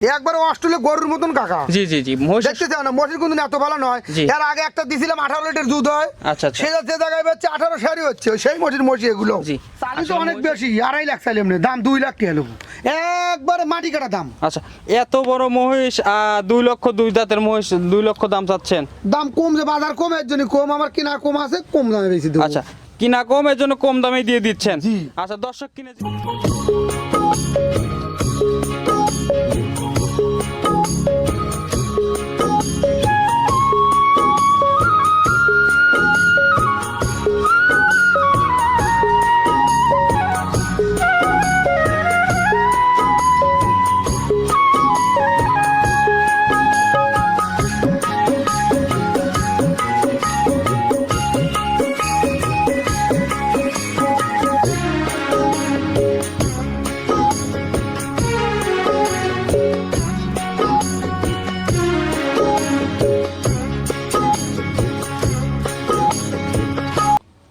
একবার অস্ট্রেলিয়া গরুর মতন কাকা। জি জি জি মহিষ দেখতে চাও না মহিষের কিন্তু এত ভালো নয়। এর আগে একটা দিছিলাম 18 লিটার দুধ হয়। আচ্ছা আচ্ছা সেটা যে জায়গায় হচ্ছে 18 সারি হচ্ছে সেই মহিষ এগুলো। জি চালি তো অনেক বেশি 2.5 লাখ চাইলাম না, দাম 2 লাখ টাকা নেবো একবারে মাটি কাটা দাম। আচ্ছা এত বড় মহিষ 2 লক্ষ 2 দাঁতের মহিষ 2 লক্ষ দাম চাচ্ছেন? দাম কম, যে বাজার কম এর জন্য কম, আমার কিনা কম আছে, কম দামে বেশি দেবো। আচ্ছা কিনা কম এর জন্য কম দামে দিয়ে দিচ্ছেন। জি। আচ্ছা দর্শক কিনে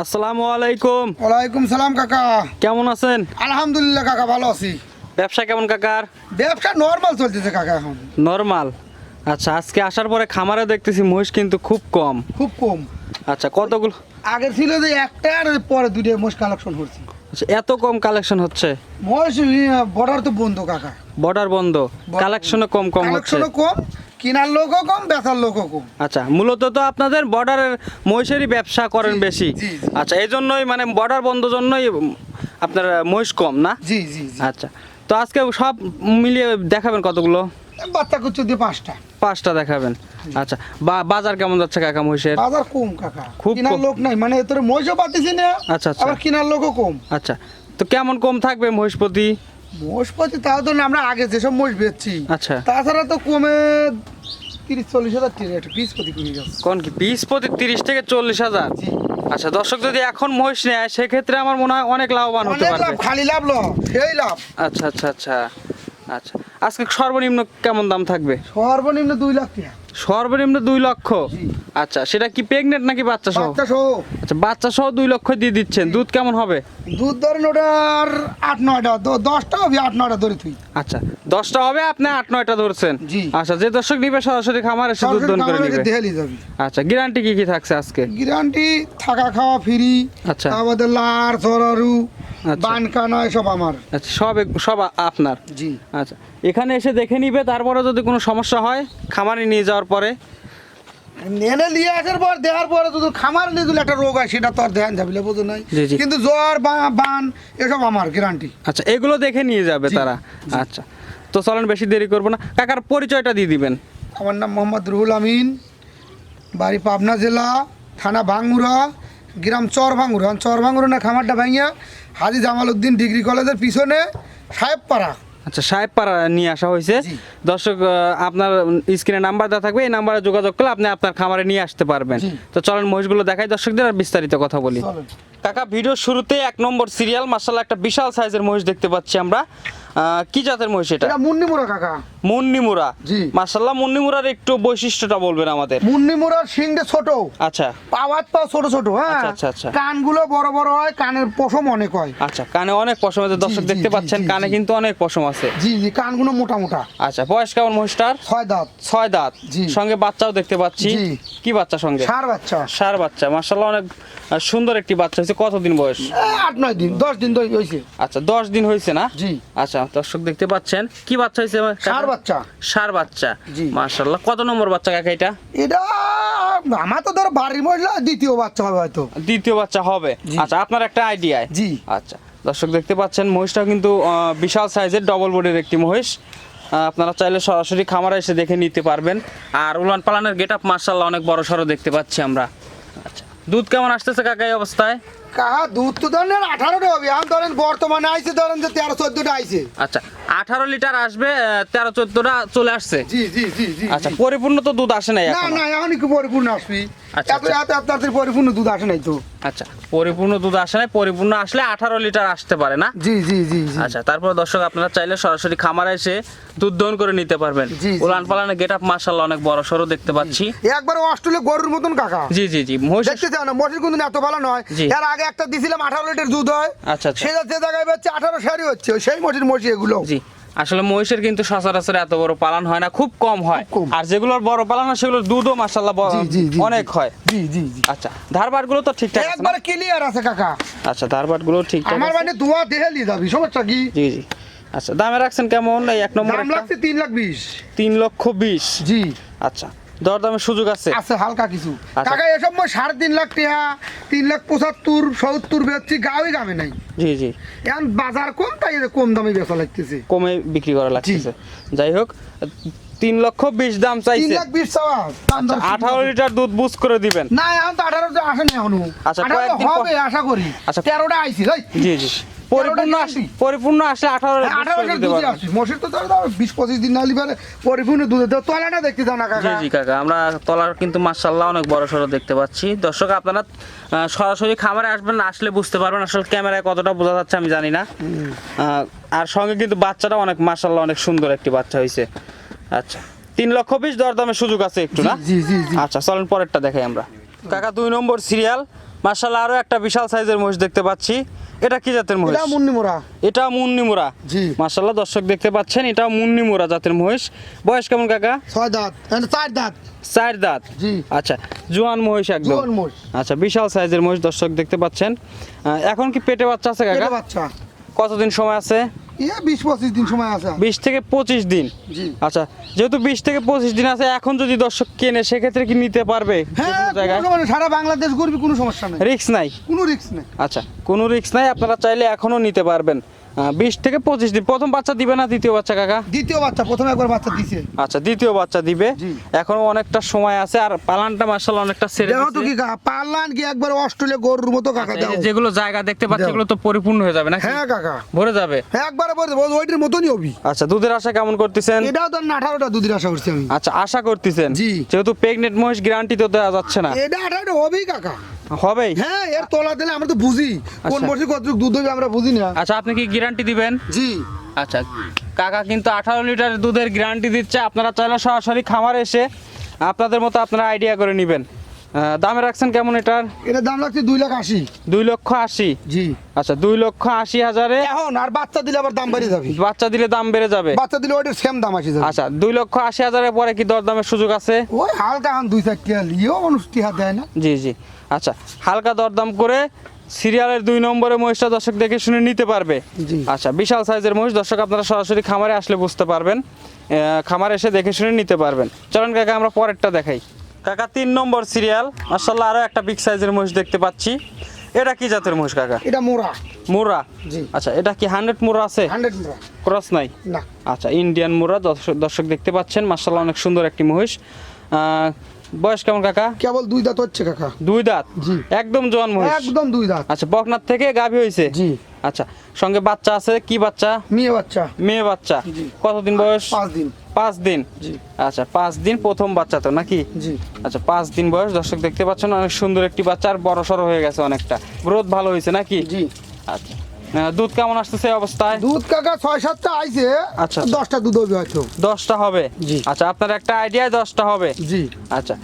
আসসালামু আলাইকুম। ওয়ালাইকুম সালাম কাকা, কেমন আছেন? আলহামদুলিল্লাহ কাকা ভালো আছি। ব্যবসা কেমন কাকার? ব্যবসা নরমাল চলতেছে কাকা এখন। নরমাল। আচ্ছা আজকে আসার পরে খামারে দেখতেছি মহিষ কিন্তু খুব কম। খুব কম। আচ্ছা কতগুলো? আগে ছিল যে একটা আর পরে দুটো মোষ কালেকশন করছি। আচ্ছা এত কম কালেকশন হচ্ছে? মোষ বর্ডার তো বন্ধ কাকা, বর্ডার বন্ধ, কালেকশনও কম কম হচ্ছে। কালেকশনও কম, কেনার লোকও কম, বেচার লোকও কম। আচ্ছা মূলত তো আপনাদের বর্ডারের মহিষেরই ব্যবসা করেন বেশি। জি, জি। আচ্ছা এই জন্যই মানে বর্ডার বন্ধ জন্যই আপনার মহিষ কম না? জি জি জি। আচ্ছা তো আজকে সব মিলিয়ে দেখাবেন কতগুলো? বাচ্চা কুচ্চু দিয়ে 5টা। 5টা দেখাবেন। আচ্ছা বাজার কেমন যাচ্ছে কাকা মহিষের? বাজার কম কাকা, খুব কেনার কম। লোক নাই, মানে তোর মহিষও পাতিছি না। আচ্ছা আচ্ছা আবার কেনার লোকও কম। আচ্ছা তো কেমন কম থাকবে মহিষপতি? মোষ পাতি তাও তো না, আমরা আগে যেসব মোষ বেচছি আচ্ছা তাছাড়া তো কমে 30-40 হাজার টাকা একটা পিস প্রতি কমে যাচ্ছে। কোন কি পিস প্রতি 30 থেকে 40,000? জি। আচ্ছা দর্শক যদি এখন মহিষ নেয় সেক্ষেত্রে আমার মনে হয় অনেক লাভবান হতে অনেক পারবে। লাভ, খালি লাভ সেই লাভ। আচ্ছা আচ্ছা আচ্ছা আচ্ছা আজকে সর্বনিম্ন কেমন দাম থাকবে? সর্বনিম্ন 2 লাখ টাকা। সর্বনিম্ন 2 লক্ষ? জি। আচ্ছা সেটা কি প্রেগনেন্ট নাকি বাচ্চা সহ? বাচ্চা সহ। আচ্ছা বাচ্চা সহ 2 লক্ষ দিয়ে দিচ্ছেন। দুধ কেমন হবে? দুধ ধরেন ওটার 8-9টা, 10টা হবে, 8-9টা ধরে তুই। আচ্ছা 10টা হবে, আপনি 8-9টা ধরছেন। জি। আচ্ছা যে দর্শক নিবে সরাসরি খামার এসে দুধ দহন করে নিবে। দেখালি যাবি। আচ্ছা গ্যারান্টি কি কি থাকছে আজকে? গ্যারান্টি থাকা খাওয়া ফ্রি। আচ্ছা। আমাদের লার চরারু আচ্ছা। বানকানা সব আমার। আচ্ছা সব আপনার? জি। আচ্ছা এখানে এসে দেখে নিবে, তারপরে যদি কোনো সমস্যা হয় খামারে নিয়ে যাওয়ার পরে এনে নিয়ে আসার পর দেওয়ার পরে যদি খামার নিয়ে দিলে একটা রোগ হয় সেটা তো আর ধ্যান যাবি না, বুঝো নাই। জি, জি। কিন্তু জ্বর বান এসব আমার গ্যারান্টি। আচ্ছা এগুলো দেখে নিয়ে যাবে তারা। আচ্ছা তো চলেন বেশি দেরি করবো না, কাকার পরিচয়টা দিয়ে দিবেন। আমার নাম মোহাম্মদ রুহুল আমিন, বাড়ি পাবনা জেলা, থানা ভাঙ্গুরা, গ্রাম চরভাঙ্গুরা না খামারটা ভাঙিয়া হাজি জামাল উদ্দিন ডিগ্রি কলেজের পিছনে সাহেবপাড়া। আচ্ছা সাহেবপাড়া নিয়ে আসা হয়েছে। জি। দর্শক আপনার স্ক্রিনে নাম্বার দেওয়া থাকবে, এই নাম্বারে যোগাযোগ করলে আপনি আপনার খামারে নিয়ে আসতে পারবেন। জি। তো চলেন মহিষগুলো দেখাই দর্শকদের, আর বিস্তারিত কথা বলি। চলেন। কাকা ভিডিওর শুরুতে 1 নম্বর সিরিয়াল মাশাআল্লাহ একটা বিশাল সাইজের মহিষ দেখতে পাচ্ছি আমরা। কি জাতের মহিষ এটা? এটা মুন্নিমুরা কাকা। মুন্নিমুরা? জি। মাশাআল্লাহ মুন্নিমুরার একটু বৈশিষ্ট্যটা বলবেন আমাদের। মুন্নিমুরার শিংটা ছোট, আচ্ছা পাওয়াত ছোট ছোট, হ্যাঁ। আচ্ছা, আচ্ছা, আচ্ছা। কানগুলো বড় বড় হয়, কানের পশম অনেক হয়। আচ্ছা কানে অনেক পশম আছে, দর্শক জি, দেখতে জি, পাচ্ছেন জি, কানে জি। কিন্তু অনেক পশম আছে। জি জি, কানগুলো মোটা মোটা। আচ্ছা বয়স কেমন মহিষটার? 6 দাঁত। 6 দাঁত। জি। সঙ্গে বাচ্চাও দেখতে পাচ্ছি। জি। কি বাচ্চা সঙ্গে? ষাঁড় বাচ্চা। ষাঁড় বাচ্চা, মাশাআল্লাহ অনেক সুন্দর একটি বাচ্চা হয়েছে। কতদিন বয়স? 8-9 দিন, 10 দিন ধরে হয়েছে। আচ্ছা 10 দিন হয়েছে না? জি। আচ্ছা দর্শক দেখতে পাচ্ছেন কি বাচ্চা হয়েছে? ষাঁড় বাচ্চা। ষাঁড় বাচ্চা। জি। মাশাআল্লাহ কত নম্বর বাচ্চা কাকা এটা? এটা আমার তো ধরো বাড়ির মহিলা, দ্বিতীয় বাচ্চা হবে হয়তো। দ্বিতীয় বাচ্চা হবে। জি। আচ্ছা আপনার একটা আইডিয়ায়? জি। আচ্ছা দর্শক দেখতে পাচ্ছেন মহিষটা কিন্তু বিশাল সাইজের ডবল বডির একটি মহিষ। আপনারা চাইলে সরাসরি খামারে এসে দেখে নিতে পারবেন। আর উলান পালানের গেট আপ মাশাআল্লাহ অনেক বড় সড়ো দেখতে পাচ্ছি আমরা। আচ্ছা দুধ কেমন আসতেছে কাকা এই অবস্থায়? কাহা দুধ তো ধরেন 18টা হবে, এখন ধরেন বর্তমানে আইছে ধরেন যে 13-14টা আইছে। আচ্ছা 18 লিটার আসবে, 13-14টা চলে আসছে। জি জি জি জি। আচ্ছা পরিপূর্ণ তো দুধ আসে নাই না এখন? না, এখন কি পরিপূর্ণ আসবি? আচ্ছা, এত তাড়াতাড়ি পরিপূর্ণ দুধ আসে নাই তো। আচ্ছা পরিপূর্ণ দুধ আসে নাই, পরিপূর্ণ আসলে 18 লিটার আসতে পারে না? জি জি জি জি। আচ্ছা তারপর দর্শক আপনারা চাইলে সরাসরি খামারে এসে দুধ দহন করে নিতে পারবেন। জি, জি, উলান পালানের গেট আপ মাশাআল্লাহ অনেক বড় সড়ো দেখতে পাচ্ছি। একবার অস্ট্রেলিয়া গরুর মতন কাকা। জি জি জি মহিষ দেখতে চাও না মহিষের কিন্তু এত ভালো নয়। জি। এর আগে একটা দিছিলাম 18 লিটার দুধ হয়। আচ্ছা আচ্ছা সেটা যে জায়গায় হচ্ছে 18 সারি হচ্ছে সেই মহিষ এগুলো। জি আসলে মহিষের কিন্তু সচরাচর এত বড় পালন হয় না, খুব কম হয়। খুব কম। আর যেগুলোর বড় পালন হয় সেগুলোর দুধও মাশাআল্লাহ জি, জি, জি, অনেক হয়। জি জি জি আচ্ছা, ধারবাটগুলো তো ঠিকঠাক আছে না? একবারে ক্লিয়ার আছে কাকা। আচ্ছা, ধারবাটগুলো ঠিকঠাক আমার আছে। মানে দোয়া দেহে নিয়ে যাবি, সমস্যা কি? জি জি। আচ্ছা, দামে রাখছেন কেমন এই এক নম্বর? দাম লাগছে 3,20,000। 3,20,000। জি আচ্ছা, দরদামের সুযোগ আছে? আছে হালকা কিছু। আচ্ছা। কাকা এসব মই 3.5 লাখ টাকা, 3,75,000, 70 বেচছি, গাওই গামে নাই। জি জি। এখন বাজার কম, তাই এদের কম দামে বেচা লাগতেছে। কমে বিক্রি করা লাগতেছে। যাই হোক, 3,20,000 দাম চাইছে। 3,20,000 চাওয়া দাম দর। 18 লিটার দুধ বুঝ করে দিবেন। না এখন তো 18 আসেনি এখনো। আচ্ছা, 18 কয়েকদিন হবে আশা করি। আচ্ছা। 13টা আইছি ভাই। জি জি। পরিপূর্ণ আসলে 18 18 দুধ আসছে। মসির তো 20-25 দিন না হলে পারে পরিপূর্ণ দুধে তো তলাটা দেখতে দাও না জি কাকা। জি কাকা, আমরা তলার কিন্তু মাশাআল্লাহ অনেক বড় সড়ো দেখতে পাচ্ছি। দর্শক আপনারা সরাসরি খামারে আসবেন, আসলে বুঝতে পারবেন আসলে ক্যামেরায় কতটা বোঝা যাচ্ছে আমি জানি না। আর সঙ্গে কিন্তু বাচ্চাটা অনেক মাশাআল্লাহ অনেক সুন্দর একটি বাচ্চা হয়েছে। আচ্ছা, 3,20,000 দরদামের সুযোগ আছে একটু না? জি জি জি। আচ্ছা, চলেন পরেরটা দেখাই আমরা। কাকা 2 নম্বর সিরিয়াল, মাশাআল্লাহ আরো একটা বিশাল সাইজের মহিষ দেখতে পাচ্ছি। এটা কি জাতের মহিষ? এটা মুন্নি মোরা। এটা মুন্নিমুরা। জি। মাশাআল্লাহ দর্শক দেখতে পাচ্ছেন, এটা মুন্নিমুরা জাতের মহিষ। বয়স কেমন কাকা? 6 দাঁত, 4 দাঁত। 4 দাঁত। জি। আচ্ছা, জোয়ান মহিষ একদম। জোয়ান মহিষ। আচ্ছা, বিশাল সাইজের মহিষ দর্শক দেখতে পাচ্ছেন। এখন কি পেটে বাচ্চা আছে কাকা? এটা বাচ্চা। কতদিন সময় আছে? 20-25 দিন সময় আছে। 20 থেকে 25 দিন। জি। আচ্ছা, যেহেতু 20 থেকে 25 দিন আছে, এখন যদি দর্শক কেনে সেক্ষেত্রে কি নিতে পারবে? হ্যাঁ, যে কোনো জায়গায় কোনো সমস্যা নেই, সারা বাংলাদেশ ঘুরবি, কোনো সমস্যা নেই। রিস্ক নাই। কোনো রিস্ক নেই। আচ্ছা, কোনো রিস্ক নাই, আপনারা চাইলে এখনো নিতে পারবেন। 20 থেকে 25 দিন। প্রথম বাচ্চা দিবে না দ্বিতীয় বাচ্চা কাকা? দ্বিতীয় বাচ্চা, প্রথমে একবার বাচ্চা দিছে। আচ্ছা, দ্বিতীয় বাচ্চা দিবে। জি। এখনো অনেকটা সময় আছে, আর পালানটা মাশাআল্লাহ অনেকটা ছেড়ে দেখো তো দিছে। কি কাকা, পারলান কি একবার অস্ট্রেলিয়া গরুর মতো কাকা আচ্ছা, এই দাও। যে যেগুলো জায়গা দেখতে পাচ্ছি দাও। এগুলো তো পরিপূর্ণ হয়ে যাবে না? হ্যাঁ কাকা, ভরে যাবে। একবারে বলে দেবো, ওইটার মতনই হবি। আচ্ছা, দুধের আশা কেমন করতেছেন? এটাও তো 18টা দুধের আশা করছি আমি। আচ্ছা, আশা করতেছেন? জি। যেহেতু প্রেগনেন্ট মহিষ গ্যারান্টি তো দেওয়া যাচ্ছে না। এটা 18টা হবেই কাকা। হবেই? হ্যাঁ, এর তলা দিলে আমরা তো বুঝি কোন আচ্ছা। বছর কতটুকু দুধ হবে আমরা বুঝি না। আচ্ছা, আপনি কি গ্যারান্টি দিবেন? জি। আচ্ছা, কাকা কিন্তু 18 লিটার দুধের গ্যারান্টি দিচ্ছে। আপনারা চাইলে সরাসরি খামারে এসে আপনাদের মতো আপনারা আইডিয়া করে নেবেন। দামে রাখছেন কেমন এটার? এটার দাম লাগছে 2,80,000। 2,80,000। জি। আচ্ছা, 2,80,000-এ এখন আর বাচ্চা দিলে আবার দাম বেড়ে যাবে। বাচ্চা দিলে দাম বেড়ে যাবে। বাচ্চা দিলে ওইটার সেম দাম আসে যাবে। আচ্ছা, 2,80,000-এর পরে কি দরদামের সুযোগ আছে? ওই হালকা এখন 2-4 টাকা লিও মানুষ টিহা দেয় না। জি জি। আচ্ছা, হালকা দরদাম করে সিরিয়ালের 2 নম্বরে মহিষটা দর্শক দেখে শুনে নিতে পারবে। জি। আচ্ছা, বিশাল সাইজের মহিষ দর্শক, আপনারা সরাসরি খামারে আসলে বুঝতে পারবেন। খামারে এসে দেখে শুনে নিতে পারবেন। চলেন কাকা আমরা পরেরটা দেখাই। কাকা 3 নম্বর সিরিয়াল, মাশাআল্লাহ আরো একটা বিগ সাইজের মহিষ দেখতে পাচ্ছি। এটা কি জাতের মহিষ কাকা? এটা মোরা। মুরা। জি। আচ্ছা, এটা কি 100 মুরা আছে? 100 মোরা। ক্রস নাই? না। আচ্ছা, ইন্ডিয়ান মুরা দর্শক দেখতে পাচ্ছেন, মাশাআল্লাহ অনেক সুন্দর একটি মহিষ। বয়স কেমন কাকা? কেবল 2 দাঁত হচ্ছে কাকা। 2 দাঁত? জি। একদম জোয়ান মহিষ? একদম 2 দাঁত। আচ্ছা, বকনার থেকে গাভী হয়েছে? জি। আচ্ছা, সঙ্গে বাচ্চা আছে, কি বাচ্চা? মেয়ে বাচ্চা। মেয়ে বাচ্চা। জি। কতদিন বয়স? 5 দিন। 5 দিন। জি। আচ্ছা, 5 দিন প্রথম বাচ্চা তো নাকি? জি। আচ্ছা, 5 দিন বয়স দর্শক দেখতে পাচ্ছেন, অনেক সুন্দর একটি বাচ্চা, আর বড় সড়ো হয়ে গেছে অনেকটা, গ্রোথ ভালো হয়েছে নাকি? জি। আচ্ছা, দুধ কেমন আসতেছে এই অবস্থায়? দুধ কাকা 6-7টা আইছে। আচ্ছা। 10টা দুধ হবে হয়তো। 10টা হবে? জি। আচ্ছা, আপনার একটা আইডিয়ায় 10টা হবে? জি। আচ্ছা,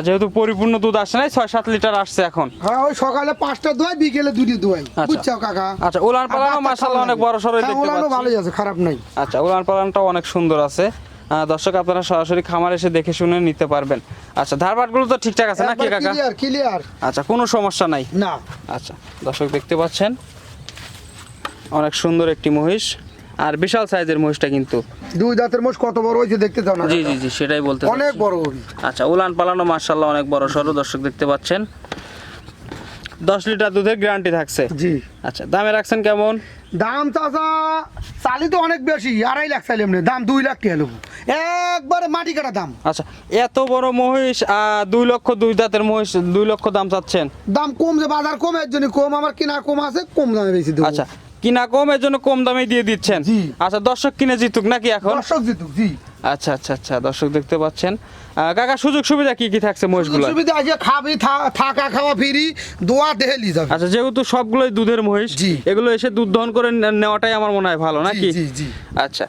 যেহেতু পরিপূর্ণ দুধ আসে নাই, 6-7 লিটার আসছে এখন। হ্যাঁ, ওই সকালে 5টা দোয়াই, বিকেলে 2টি দোয়াই। আচ্ছা। বুঝছো কাকা? আচ্ছা, উলান পালানো মাশাআল্লাহ অনেক বড় সড়ো দেখতে ওলানো পাচ্ছি। ভালোই আছে, খারাপ নাই। আচ্ছা, উলান পালানটাও অনেক সুন্দর আছে। দর্শক আপনারা সরাসরি খামার এসে দেখে শুনে নিতে পারবেন। আচ্ছা, ধারবাটগুলো তো ঠিকঠাক আছে নাকি কাকা? Clear clear. আচ্ছা, কোনো সমস্যা নাই? না। আচ্ছা, দর্শক দেখতে পাচ্ছেন অনেক সুন্দর একটি মহিষ, আর বিশাল সাইজের মহিষটা কিন্তু। 2 দাঁতের মোষ কত বড় হয়েছে দেখতে দাও না? জি জি জি, সেটাই বলতে অনেক চাচ্ছি। বড় হবে। আচ্ছা, উলান পালানো মাশাআল্লাহ অনেক বড় সড়ো দর্শক দেখতে পাচ্ছেন। 10 লিটার দুধের গ্যারান্টি থাকছে। জি। আচ্ছা, দামে রাখছেন কেমন? দাম চাচা চালি তো অনেক বেশি, 2.5 লাখ চাইলে এমনি দাম 2 লাখ টাকা নেবো, একবারে মাটি কাটা দাম। আচ্ছা, এত বড় মহিষ, 2 লক্ষ 2 দাঁতের মহিষ, 2 লক্ষ দাম চাচ্ছেন? দাম কম, যে বাজার কম, এর জন্য কম, আমার কিনা কম আছে, কম দামে বেশি দেবো। আচ্ছা, কিনা কম, এর জন্য কম দামে দিয়ে দিচ্ছেন? জি। আচ্ছা, দর্শক কিনে জিতুক নাকি এখন? দর্শক জিতুক। জি। আচ্ছা আচ্ছা আচ্ছা, দর্শক দেখতে পাচ্ছেন। কাকা, সুযোগ সুবিধা কি কি থাকছে মহিষগুলো? সুবিধা আছে, খাবি, থাকা খাওয়া ফ্রি, দোয়া দেহে লি যাবে। আচ্ছা, যেহেতু সবগুলোই দুধের মহিষ, জি। এগুলো এসে দুধ দহন করে নেওয়াটাই আমার মনে হয় ভালো নাকি? জি জি। আচ্ছা,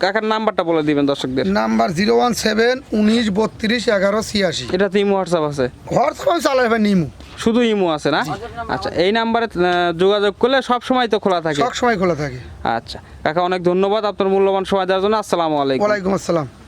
কাকার নাম্বারটা বলে দিবেন দর্শকদের। নাম্বার 017 19 32 11 86। এটা তো ইমো হোয়াটসঅ্যাপ আছে? হোয়াটসঅ্যাপ আমি চালাই ভাই নিমু। শুধু ইমো আছে না? আচ্ছা, এই নাম্বারে যোগাযোগ করলে সব সময় তো খোলা থাকে? সব সময় খোলা থাকে। আচ্ছা কাকা, অনেক ধন্যবাদ আপনার মূল্যবান সময় দেওয়ার জন্য। আসসালামু আলাইকুম। ওয়ালাইকুম আসসালাম।